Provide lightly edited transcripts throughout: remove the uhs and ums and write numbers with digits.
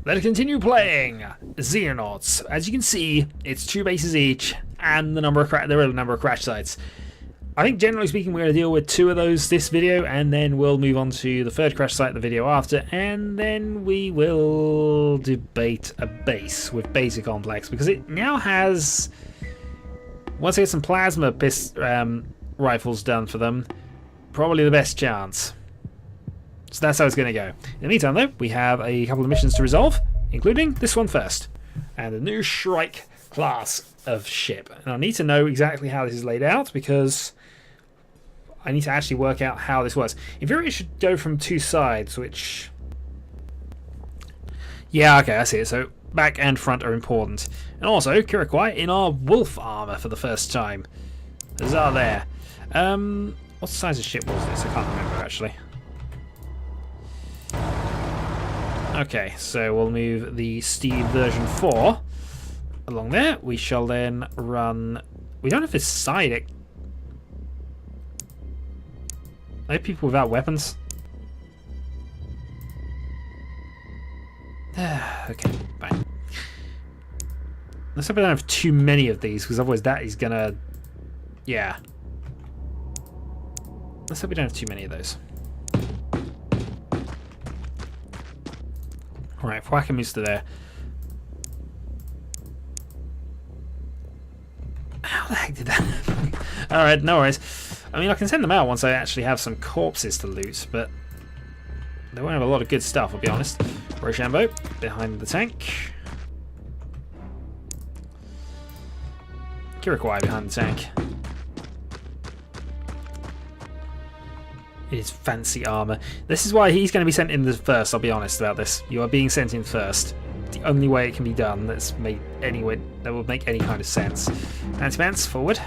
Let's continue playing Xenonauts. As you can see, it's 2 bases each, and the number of crash sites. I think generally speaking, we're going to deal with 2 of those this video, and then we'll move on to the 3rd crash site the video after, and then we will debate a base with basic complex, because it now has, once I get some plasma rifles done for them, probably the best chance. So that's how it's going to go. In the meantime, though, we have a couple of missions to resolve, including this one first. And the new Shrike class of ship. And I need to know exactly how this is laid out, because I need to actually work out how this works. In theory, it should go from 2 sides, which... yeah, okay, I see it. So back and front are important. And also, Kirikwai in our wolf armor for the first time. Huzzah there. What size of ship was this? I can't remember, actually. Okay, so we'll move the Steve version 4 along there. We shall then run... we don't have this side... are there people without weapons? Okay, fine. Let's hope I don't have too many of these, because otherwise that is gonna... yeah. Let's hope we don't have too many of those. Alright, Whackamoose to there. How the heck did that happen? Alright, no worries. I mean, I can send them out once I actually have some corpses to loot, but they won't have a lot of good stuff, I'll be honest. Rochambeau, behind the tank. Kirikwai behind the tank. It is fancy armor. This is why he's going to be sent in the first, I'll be honest about this. You are being sent in first. It's the only way it can be done that will make any kind of sense. Anti-Mance, forward.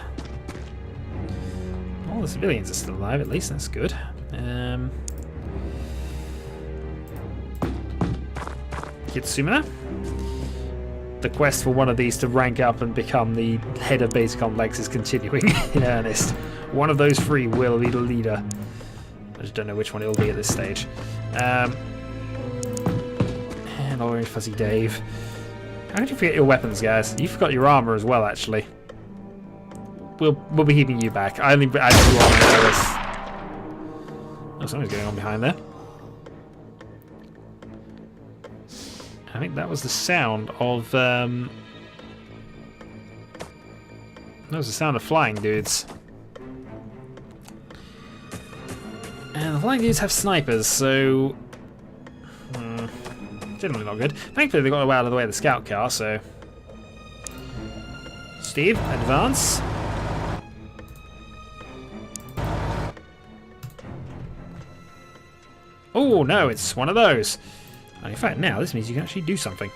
All the civilians are still alive, at least. That's good. Kitsumina. The quest for one of these to rank up and become the head of base complex is continuing in earnest. One of those 3 will be the leader. I just don't know which one it will be at this stage. And Orange Fuzzy Dave. How did you forget your weapons, guys? You forgot your armor as well, actually. We'll be keeping you back. I only added you on there. Oh, something's going on behind there. I think that was the sound of... that was the sound of flying dudes. And the flying dudes have snipers, so... generally not good. Thankfully they got out of the way of the scout car, so... Steve, advance. Oh no, it's one of those. And in fact, now this means you can actually do something.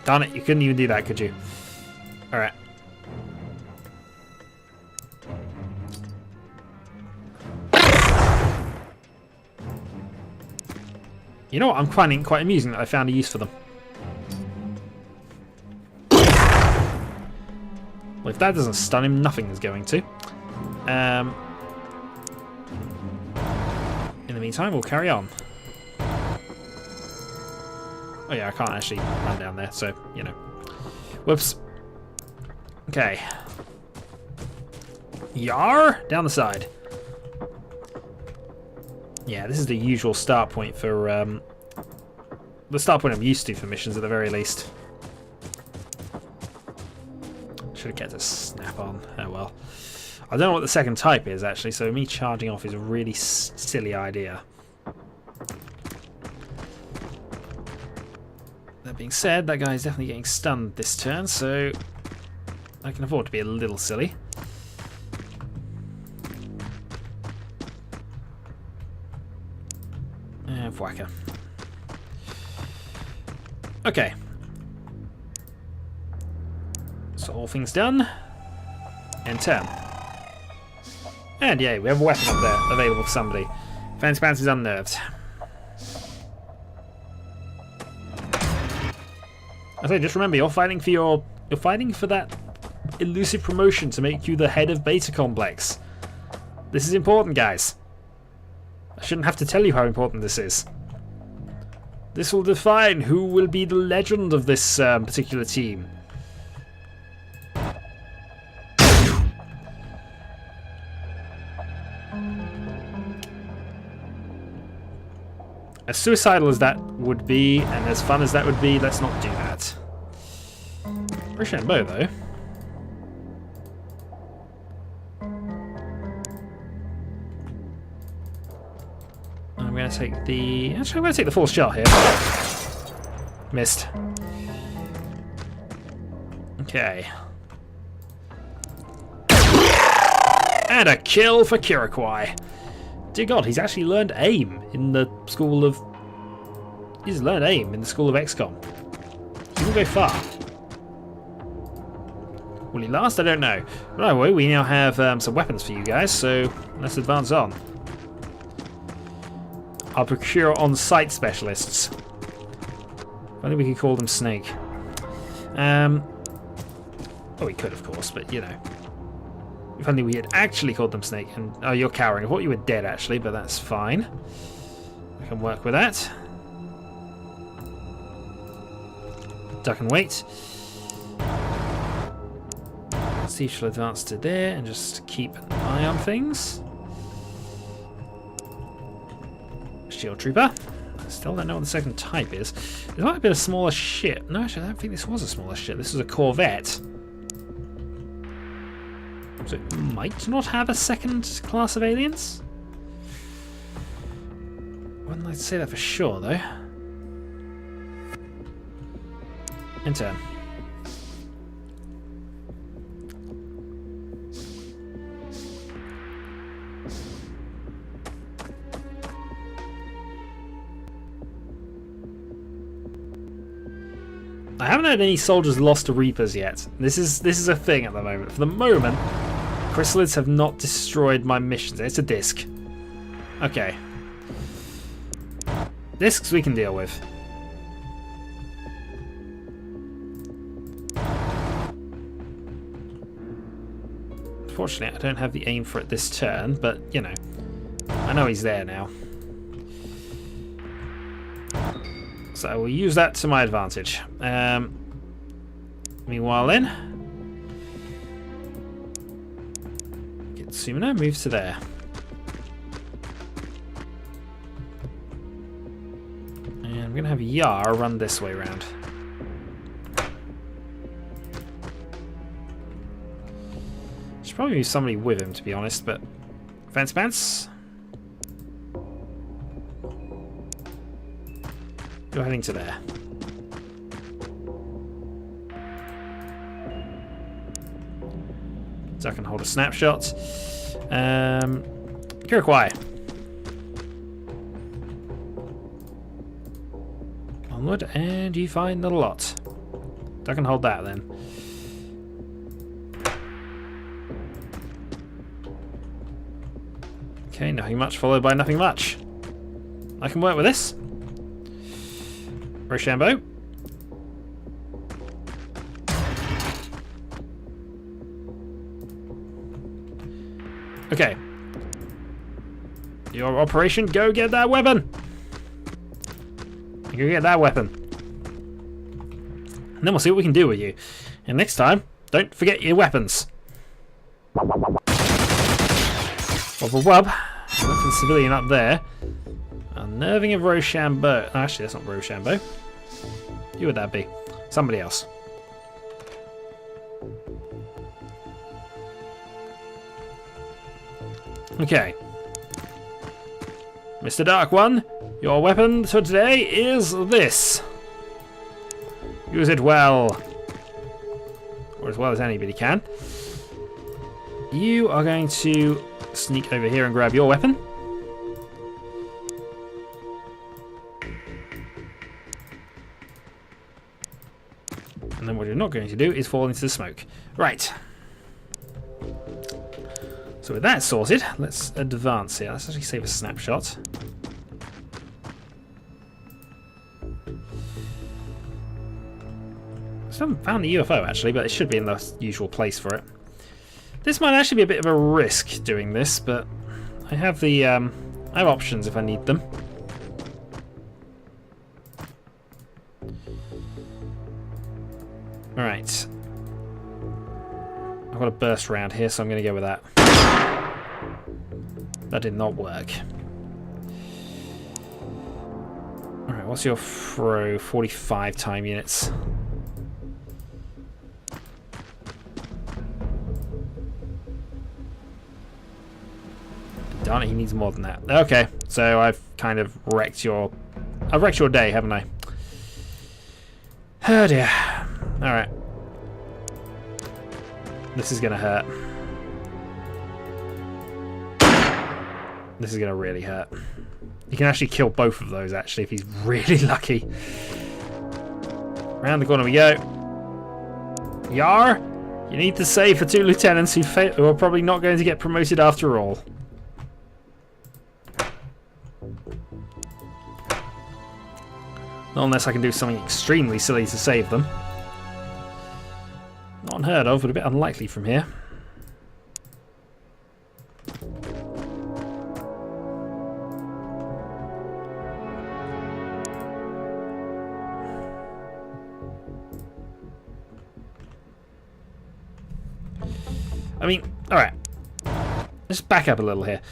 Darn it, you couldn't even do that, could you? Alright. You know what, I'm finding quite amusing that I found a use for them. Well, if that doesn't stun him, nothing is going to. In the meantime, we'll carry on. Oh yeah, I can't actually run down there, so, you know. Whoops. Okay. Yar! Down the side. Yeah, this is the usual start point for, the start point I'm used to for missions at the very least. Should have kept a snap on. Oh well. I don't know what the second type is, actually, so me charging off is a really silly idea. That being said, that guy is definitely getting stunned this turn, so I can afford to be a little silly. And whacker. Okay. So all things done. And turn. And yeah, we have a weapon up there available for somebody. Fancy Pants is unnerved. I say, just remember, you're fighting for that elusive promotion to make you the head of Beta Complex. This is important, guys. I shouldn't have to tell you how important this is. This will define who will be the legend of this particular team. As suicidal as that would be, and as fun as that would be, let's not do that. Rochambeau, though. I'm going to take the... Actually, I'm going to take the full shot here. Missed. Okay. And a kill for Kirikwai. Dear God, he's actually learned aim in the school of... He's learned aim in the school of XCOM. He will go far. Will he last? I don't know. But anyway, we now have some weapons for you guys, so let's advance on. I'll procure on-site specialists. I think we could call them Snake. Oh, we could, of course, but you know. If only we had actually called them Snake. And oh, you're cowering. I thought you were dead, actually, but that's fine. I can work with that. Duck and wait. Steve shall advance to there and just keep an eye on things. Shield Trooper. I still don't know what the second type is. It might have been a smaller ship. No, actually, I don't think this was a smaller ship. This was a Corvette. So it might not have a second class of aliens? Wouldn't like to say that for sure, though. Enter. I haven't had any soldiers lost to Reapers yet. This is a thing at the moment. For the moment, chrysalids have not destroyed my missions. It's a disc. Okay. Discs we can deal with. Unfortunately, I don't have the aim for it this turn, but, you know, I know he's there now. So I will use that to my advantage. Meanwhile then, Sumino moves to there. And I'm going to have Yar run this way round. Should probably use somebody with him, to be honest, but Fence Pants. You're heading to there. So I can hold a snapshot. Kirikwai. Onward, and you find the lot. I can hold that then. Okay, nothing much followed by nothing much. I can work with this. Rochambeau. Okay. Your operation, go get that weapon. Go get that weapon. And then we'll see what we can do with you. And next time, don't forget your weapons. Wub wub wub. Nothing civilian up there. Unnerving of Rochambeau. Oh, actually, that's not Rochambeau. Who would that be? Somebody else. Okay. Mr. Dark One, your weapon for today is this. Use it well. Or as well as anybody can. You are going to sneak over here and grab your weapon. And then what you're not going to do is fall into the smoke. Right. So with that sorted, let's advance here. Let's actually save a snapshot. I still haven't found the UFO actually, but it should be in the usual place for it. This might actually be a bit of a risk doing this, but I have the I have options if I need them. Alright. I've got a burst round here, so I'm going to go with that. That did not work. Alright, what's your throw? 45 time units. Darn it, he needs more than that. Okay, so I've kind of wrecked your... I've wrecked your day, haven't I? Oh dear. Alright. This is gonna hurt. This is gonna really hurt. You can actually kill both of those, actually, if he's really lucky. Around the corner we go. Yar! You need to save for 2 lieutenants who are probably not going to get promoted after all. Not unless I can do something extremely silly to save them. Not unheard of, but a bit unlikely from here. I mean, alright. Let's back up a little here.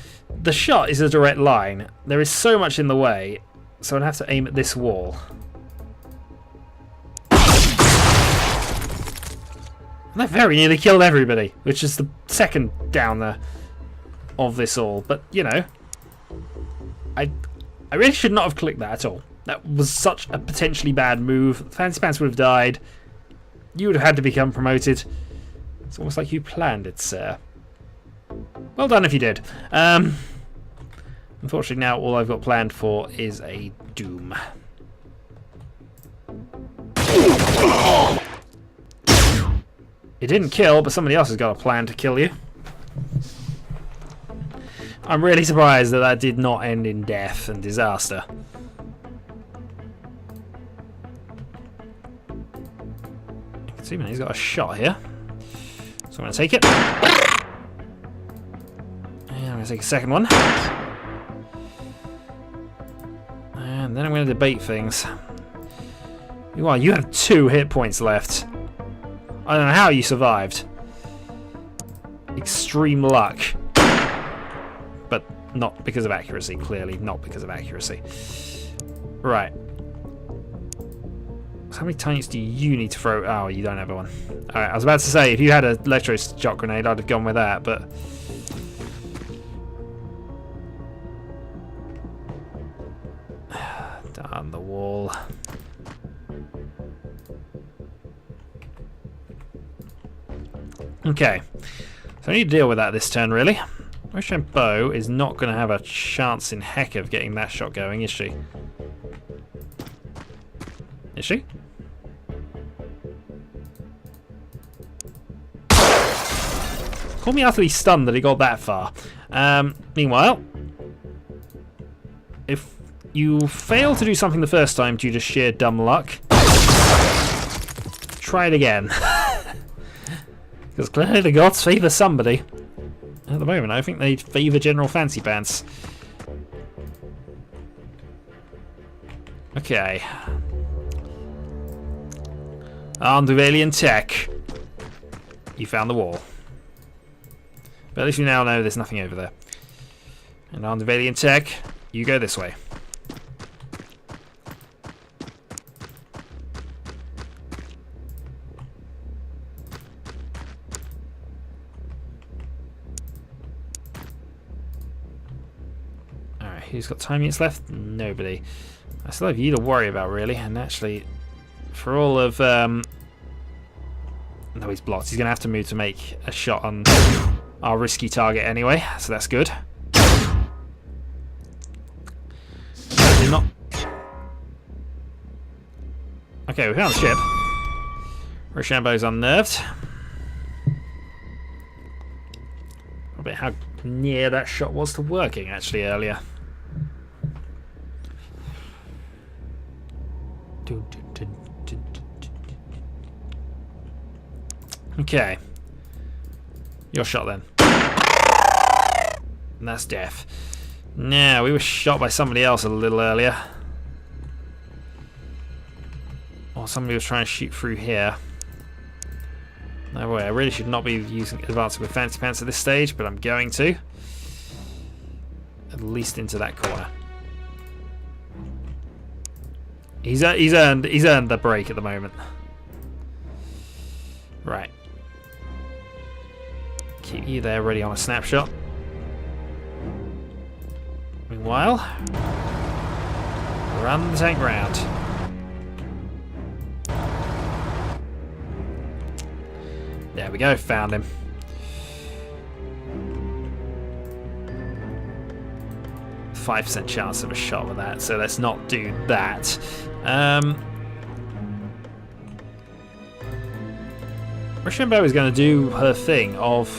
The shot is a direct line. There is so much in the way, so I'd have to aim at this wall. And I very nearly killed everybody, which is the second downer of this all. But, you know, I really should not have clicked that at all. That was such a potentially bad move. Fancy Pants would have died. You would have had to become promoted. It's almost like you planned it, sir. Well done if you did. Unfortunately, now all I've got planned for is a doom. It didn't kill, but somebody else has got a plan to kill you. I'm really surprised that that did not end in death and disaster. You can see, man, he's got a shot here. So I'm going to take it. And I'm going to take a second one. And then I'm going to debate things. You have 2 hit points left. I don't know how you survived. Extreme luck. But not because of accuracy, clearly. Not because of accuracy. Right. So how many tinies do you need to throw? Oh, you don't have one. Alright, I was about to say, if you had an electro-shock grenade, I'd have gone with that, but... Darn the wall. Okay, so I need to deal with that this turn, really. Rochambeau is not going to have a chance in heck of getting that shot going, is she? Is she? Call me utterly stunned that he got that far. Meanwhile, if you fail to do something the first time due to sheer dumb luck, try it again. Because clearly the gods favour somebody. At the moment, I think they favour General Fancy Pants. Okay. Armed with alien tech. You found the wall. But at least you now know there's nothing over there. And armed with alien tech, you go this way. Who's got time units left? Nobody. I still have you to worry about, really. And actually, for all of... No, he's blocked. He's going to have to move to make a shot on our risky target anyway. So that's good. Did not... Okay, we found the ship. Rochambeau's unnerved. A bit how near that shot was to working, actually, earlier. Okay. Your shot then. And that's death. Nah, we were shot by somebody else a little earlier. Or somebody was trying to shoot through here. No way, I really should not be using advancing with fancy pants at this stage, but I'm going to. At least into that corner. He's earned the break at the moment. Right. Keep you there ready on a snapshot. Meanwhile, run the tank round. There we go, found him. 5% chance of a shot with that, so let's not do that. Rochambeau is going to do her thing of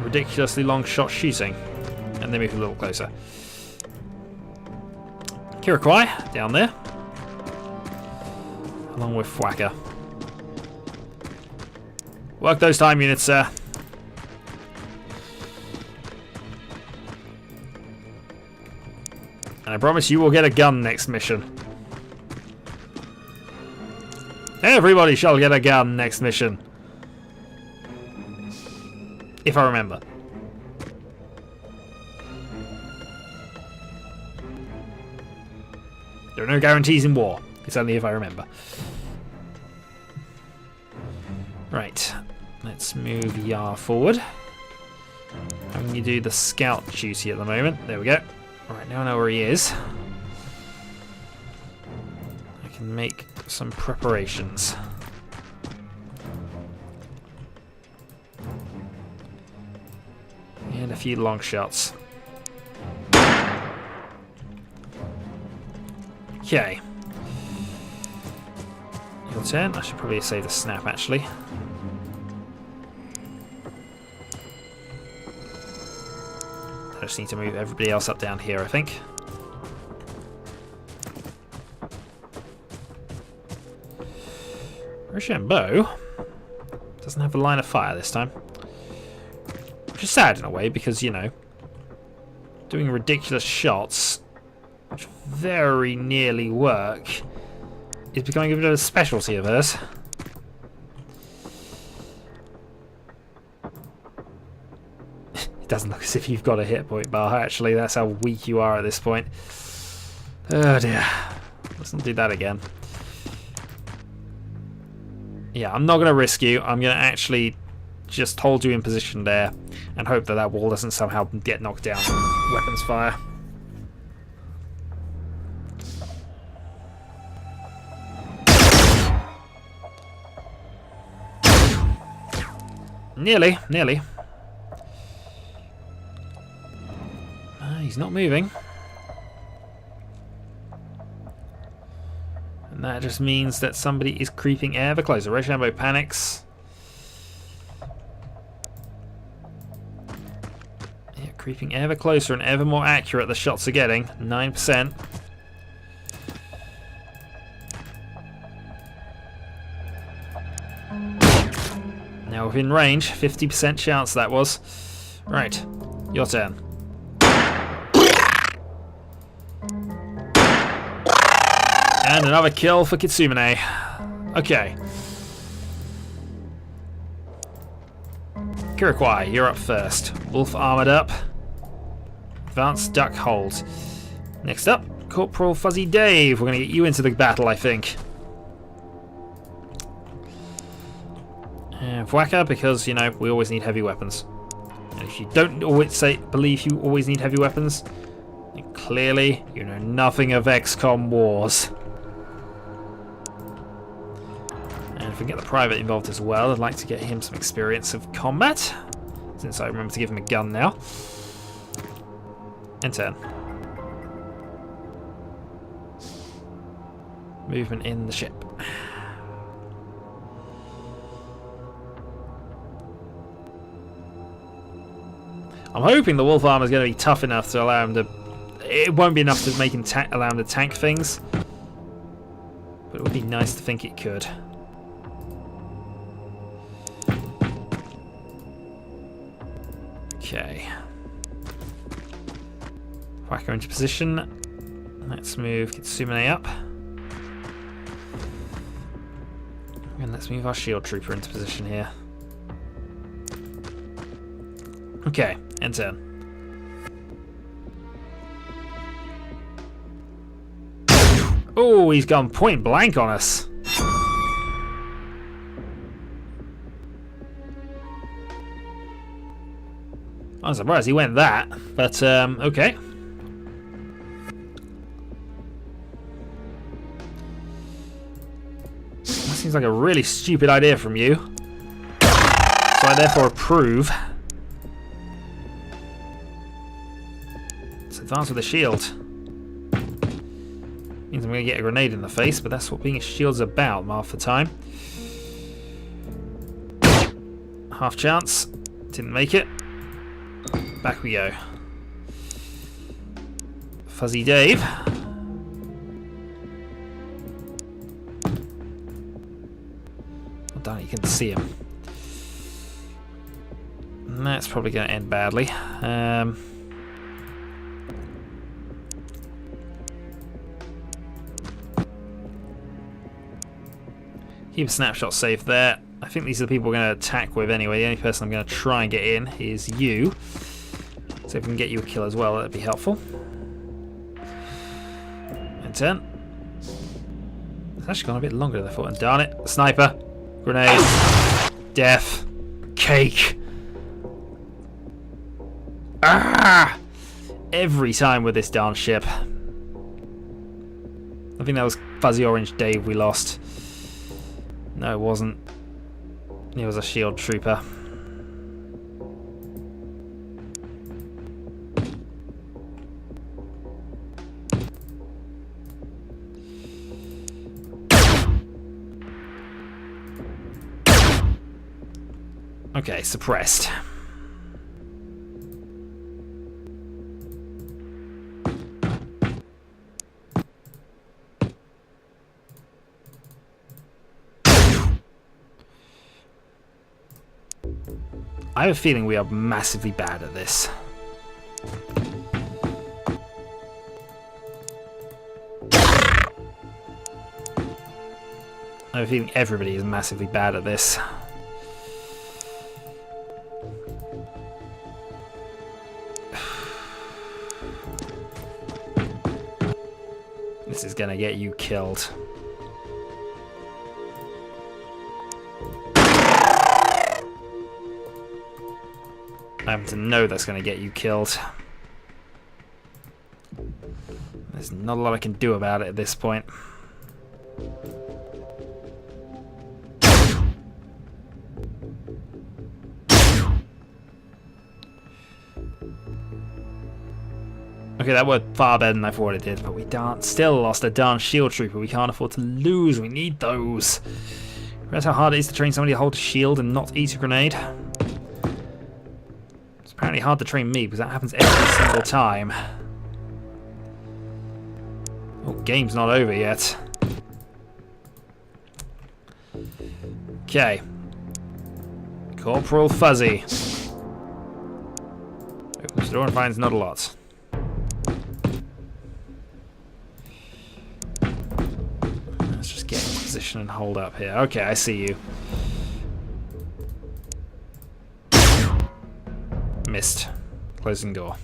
ridiculously long shot shooting. And then move a little closer. Kirakwai, down there. Along with Fwacker. Work those time units, sir. And I promise you will get a gun next mission. Everybody shall get a gun next mission. If I remember. There are no guarantees in war. It's only if I remember. Right. Let's move Yar forward. I'm going to do the scout duty at the moment. There we go. Alright, now I know where he is. I can make some preparations. And a few long shots. Okay. Your turn. I should probably save the snap actually. I just need to move everybody else up down here, I think. Rochambeau doesn't have a line of fire this time. Which is sad in a way because, you know, doing ridiculous shots which very nearly work is becoming a bit of a specialty of hers. It doesn't look as if you've got a hit point bar, actually. That's how weak you are at this point. Oh dear. Let's not do that again. Yeah, I'm not going to risk you. I'm going to actually just hold you in position there and hope that that wall doesn't somehow get knocked down with weapons fire. Nearly, nearly. He's not moving. And that just means that somebody is creeping ever closer. Rochambeau panics. Yeah, creeping ever closer and ever more accurate the shots are getting. 9%. Now within range, 50% chance that was. Right, your turn. And another kill for Kitsumine. Okay. Kirakwai, you're up first. Wolf armored up. Advanced duck hold. Next up, Corporal Fuzzy Dave. We're going to get you into the battle, I think. And Fwacker, because, you know, we always need heavy weapons. And if you don't always believe you always need heavy weapons, then clearly you know nothing of XCOM wars. And if we can get the private involved as well, I'd like to get him some experience of combat, since I remember to give him a gun now. And turn. Movement in the ship. I'm hoping the wolf armor is going to be tough enough to allow him to... It won't be enough to make him allow him to tank things, but it would be nice to think it could. Okay. Whacker into position. Let's move Kitsumene up. And let's move our shield trooper into position here. Okay, end turn. Oh, he's gone point blank on us. I'm surprised he went that, but okay. That seems like a really stupid idea from you. So I therefore approve. Let's advance with a shield. Means I'm going to get a grenade in the face, but that's what being a shield's about half the time. Half chance. Didn't make it. Back we go. Fuzzy Dave. Oh, darn, you can see him. And that's probably going to end badly. Keep a snapshot safe there. I think these are the people we're going to attack with anyway. The only person I'm going to try and get in is you. So if we can get you a kill as well, that'd be helpful. And 10. It's actually gone a bit longer than I thought. And darn it. Sniper. Grenade. Death. Cake. Ah! Every time with this darn ship. I think that was Fuzzy Orange Dave we lost. No, it wasn't. He was a shield trooper. Okay, suppressed. I have a feeling we are massively bad at this. I have a feeling everybody is massively bad at this. This is gonna get you killed. I happen to know that's going to get you killed. There's not a lot I can do about it at this point. Okay, that worked far better than I thought it did, but we still lost a darn shield trooper. We can't afford to lose. We need those. Realize how hard it is to train somebody to hold a shield and not eat a grenade? Apparently hard to train me because that happens every single time. Oh, game's not over yet. Okay. Corporal Fuzzy. Opens the door and finds not a lot. Let's just get into position and hold up here. Okay, I see you. Missed. Closing door.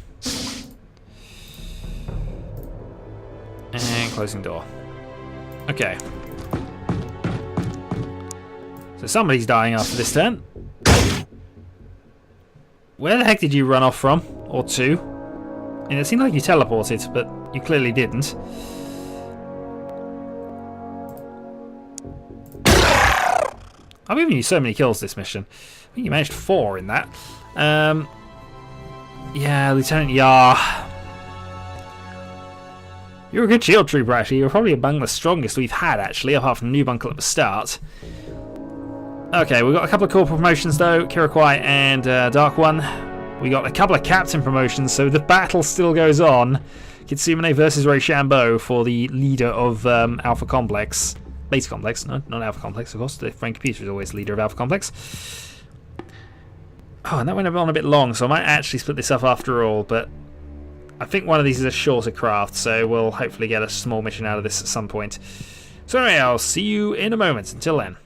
And closing door. Okay. So somebody's dying after this turn. Where the heck did you run off from? Or to? And it seemed like you teleported, but you clearly didn't. I've given you so many kills this mission. I think you managed 4 in that. Yeah, Lieutenant Yar. You're a good shield trooper, actually. You're probably among the strongest we've had, actually, apart from Nubuncle at the start. Okay, we've got a couple of corporal promotions, though. Kirakwai and Dark One. We got a couple of captain promotions, so the battle still goes on. Kitsumene versus Rochambeau for the leader of Alpha Complex. Beta Complex, no, not Alpha Complex, of course. The Frank Computer is always leader of Alpha Complex. Oh, and that went on a bit long, so I might actually split this up after all, but I think one of these is a shorter craft, so we'll hopefully get a small mission out of this at some point. So anyway, I'll see you in a moment. Until then.